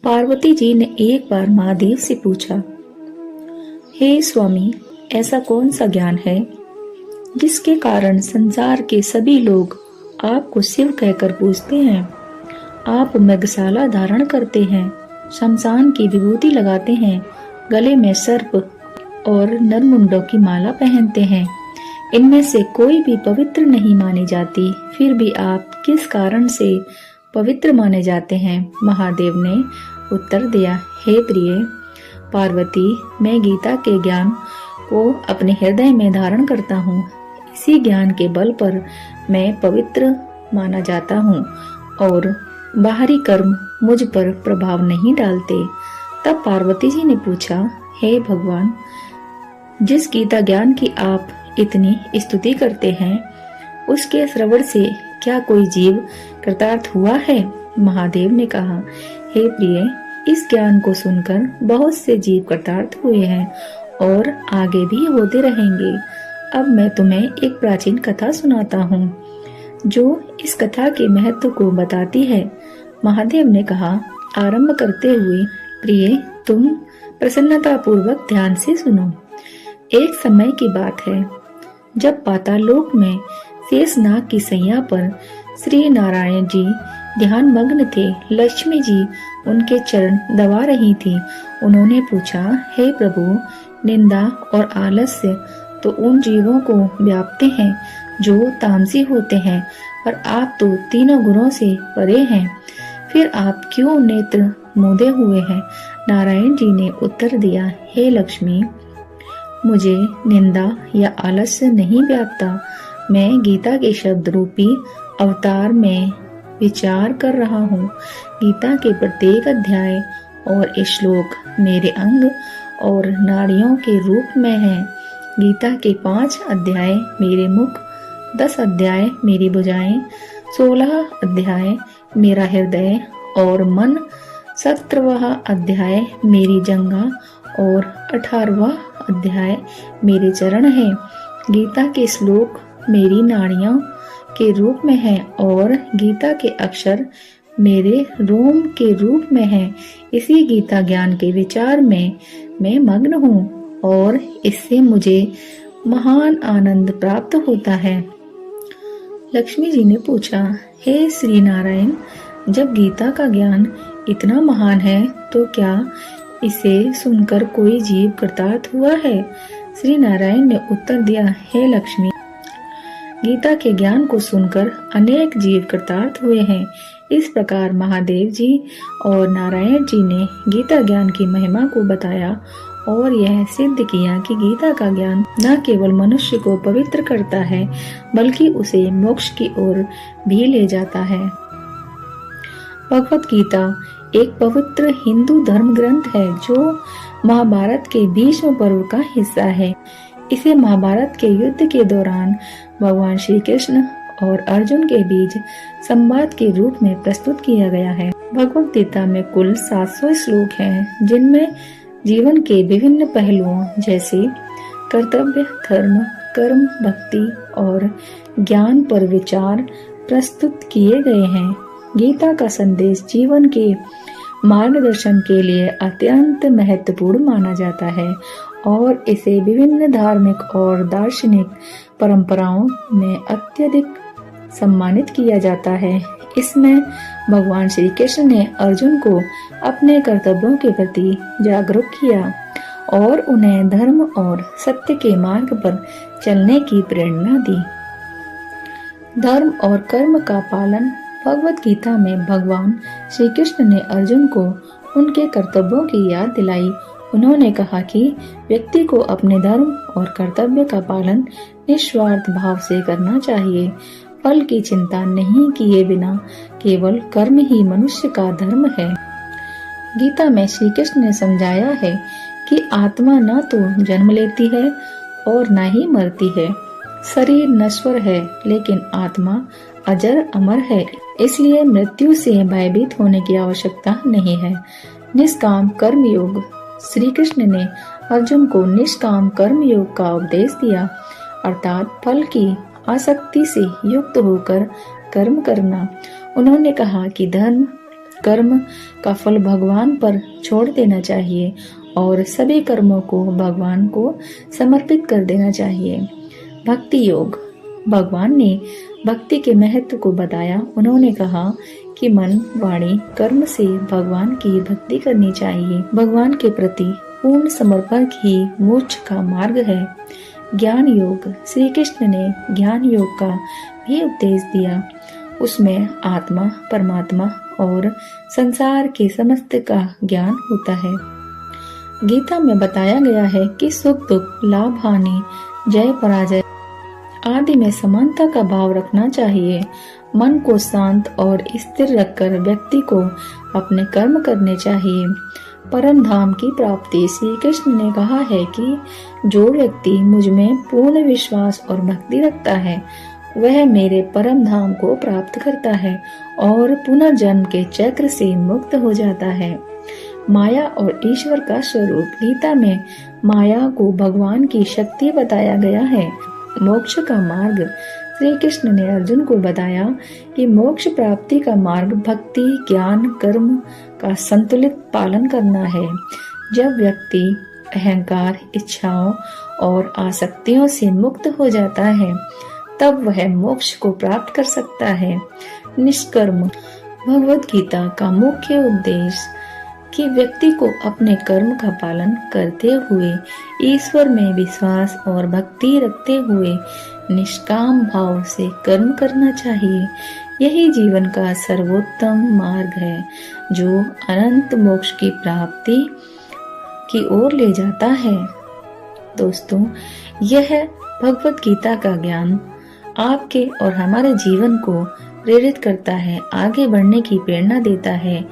पार्वती जी ने एक बार महादेव से पूछा, हे स्वामी, ऐसा कौन सा ज्ञान है जिसके कारण संसार के सभी लोग आपको शिव कहकर पूजते हैं? आप मृगशाला धारण करते हैं, शमशान की विभूति लगाते हैं, गले में सर्प और नरमुंडों की माला पहनते हैं। इनमें से कोई भी पवित्र नहीं मानी जाती, फिर भी आप किस कारण से पवित्र माने जाते हैं? महादेव ने उत्तर दिया, हे प्रिय पार्वती, मैं गीता के ज्ञान को अपने हृदय में धारण करता हूँ। इसी ज्ञान के बल पर मैं पवित्र माना जाता हूँ और बाहरी कर्म मुझ पर प्रभाव नहीं डालते। तब पार्वती जी ने पूछा, हे भगवान, जिस गीता ज्ञान की आप इतनी स्तुति करते हैं, उसके श्रवण से क्या कोई जीव कृतार्थ हुआ है? महादेव ने कहा, हे प्रिय, इस ज्ञान को सुनकर बहुत से जीव कृतार्थ हुए हैं और आगे भी होते रहेंगे। अब मैं तुम्हें एक प्राचीन कथा सुनाता हूँ जो इस कथा के महत्व को बताती है। महादेव ने कहा, आरंभ करते हुए प्रिय, तुम प्रसन्नता पूर्वक ध्यान से सुनो। एक समय की बात है जब पाताल लोक में शेषनाग की सैया पर श्री नारायण जी ध्यान मग्न थे। लक्ष्मी जी उनके चरण दबा रही थी। उन्होंने पूछा, हे प्रभु, निंदा और आलस्य तो उन जीवों को व्यापते हैं जो तामसी होते हैं, पर आप तो तीनों गुणों से परे हैं, फिर आप क्यों नेत्र मूंदे हुए हैं? नारायण जी ने उत्तर दिया, हे लक्ष्मी, मुझे निंदा या आलस्य नहीं व्यापता। मैं गीता के शब्द रूपी अवतार में विचार कर रहा हूँ। गीता के प्रत्येक अध्याय और श्लोक मेरे अंग और नाड़ियों के रूप में है। गीता के 5 अध्याय मेरे मुख, 10 अध्याय मेरी भुजाएं, 16 अध्याय मेरा हृदय और मन, 17वां अध्याय मेरी जंघा और 18वां अध्याय मेरे चरण है। गीता के श्लोक मेरी नाड़ियों के रूप में है और गीता के अक्षर मेरे रोम के रूप में है। इसी गीता ज्ञान के विचार में मैं मग्न हूँ और इससे मुझे महान आनंद प्राप्त होता है। लक्ष्मी जी ने पूछा, हे श्री नारायण, जब गीता का ज्ञान इतना महान है तो क्या इसे सुनकर कोई जीव कृतार्थ हुआ है? श्री नारायण ने उत्तर दिया, हे लक्ष्मी, गीता के ज्ञान को सुनकर अनेक जीव कृतार्थ हुए हैं। इस प्रकार महादेव जी और नारायण जी ने गीता ज्ञान की महिमा को बताया और यह सिद्ध किया कि गीता का ज्ञान न केवल मनुष्य को पवित्र करता है बल्कि उसे मोक्ष की ओर भी ले जाता है। भगवत गीता एक पवित्र हिंदू धर्म ग्रंथ है जो महाभारत के भीष्म पर्व का हिस्सा है। इसे महाभारत के युद्ध के दौरान भगवान श्री कृष्ण और अर्जुन के बीच संवाद के रूप में प्रस्तुत किया गया है। भगवत गीता में कुल 700 श्लोक हैं, जिनमें जीवन के विभिन्न पहलुओं जैसे कर्तव्य, धर्म, कर्म, भक्ति और ज्ञान पर विचार प्रस्तुत किए गए हैं। गीता का संदेश जीवन के मार्गदर्शन के लिए अत्यंत महत्वपूर्ण माना जाता है और इसे विभिन्न धार्मिक और दार्शनिक परंपराओं में अत्यधिक सम्मानित किया जाता है। इसमें भगवान श्री कृष्ण ने अर्जुन को अपने कर्तव्यों के प्रति जागरूक किया और उन्हें धर्म और सत्य के मार्ग पर चलने की प्रेरणा दी। धर्म और कर्म का पालन। भगवत गीता में भगवान श्री कृष्ण ने अर्जुन को उनके कर्तव्यों की याद दिलाई। उन्होंने कहा कि व्यक्ति को अपने धर्म और कर्तव्य का पालन निस्वार्थ भाव से करना चाहिए। फल की चिंता नहीं किए बिना केवल कर्म ही मनुष्य का धर्म है। गीता में श्री कृष्ण ने समझाया है कि आत्मा न तो जन्म लेती है और न ही मरती है। शरीर नश्वर है लेकिन आत्मा अजर अमर है, इसलिए मृत्यु से भयभीत होने की आवश्यकता नहीं है। निष्काम कर्म योग। श्री कृष्ण ने अर्जुन को निष्काम कर्म योग का उपदेश दिया, अर्थात फल की आसक्ति से युक्त होकर कर्म करना। उन्होंने कहा कि धर्म कर्म का फल भगवान पर छोड़ देना चाहिए और सभी कर्मों को भगवान को समर्पित कर देना चाहिए। भक्ति योग। भगवान ने भक्ति के महत्व को बताया। उन्होंने कहा कि मन, वाणी, कर्म से भगवान की भक्ति करनी चाहिए। भगवान के प्रति पूर्ण समर्पण ही मोक्ष का मार्ग है। ज्ञान योग। श्री कृष्ण ने ज्ञान योग का भी उपदेश दिया। उसमें आत्मा, परमात्मा और संसार के समस्त का ज्ञान होता है। गीता में बताया गया है कि सुख दुख, लाभ हानि, जय पराजय आदि में समानता का भाव रखना चाहिए। मन को शांत और स्थिर रखकर व्यक्ति को अपने कर्म करने चाहिए। परम धाम की प्राप्ति। श्री कृष्ण ने कहा है कि जो व्यक्ति मुझ में पूर्ण विश्वास और भक्ति रखता है वह मेरे परम धाम को प्राप्त करता है और पुनर्जन्म के चक्र से मुक्त हो जाता है। माया और ईश्वर का स्वरूप। गीता में माया को भगवान की शक्ति बताया गया है। मोक्ष का मार्ग। श्री कृष्ण ने अर्जुन को बताया कि मोक्ष प्राप्ति का मार्ग भक्ति, ज्ञान, कर्म का संतुलित पालन करना है। जब व्यक्ति अहंकार, इच्छाओं और आसक्तियों से मुक्त हो जाता है तब वह मोक्ष को प्राप्त कर सकता है। निष्कर्म। भगवत गीता का मुख्य उद्देश्य कि व्यक्ति को अपने कर्म का पालन करते हुए ईश्वर में विश्वास और भक्ति रखते हुए निष्काम भाव से कर्म करना चाहिए। यही जीवन का सर्वोत्तम मार्ग है जो अनंत मोक्ष की प्राप्ति की ओर ले जाता है। दोस्तों, यह भगवत गीता का ज्ञान आपके और हमारे जीवन को प्रेरित करता है, आगे बढ़ने की प्रेरणा देता है।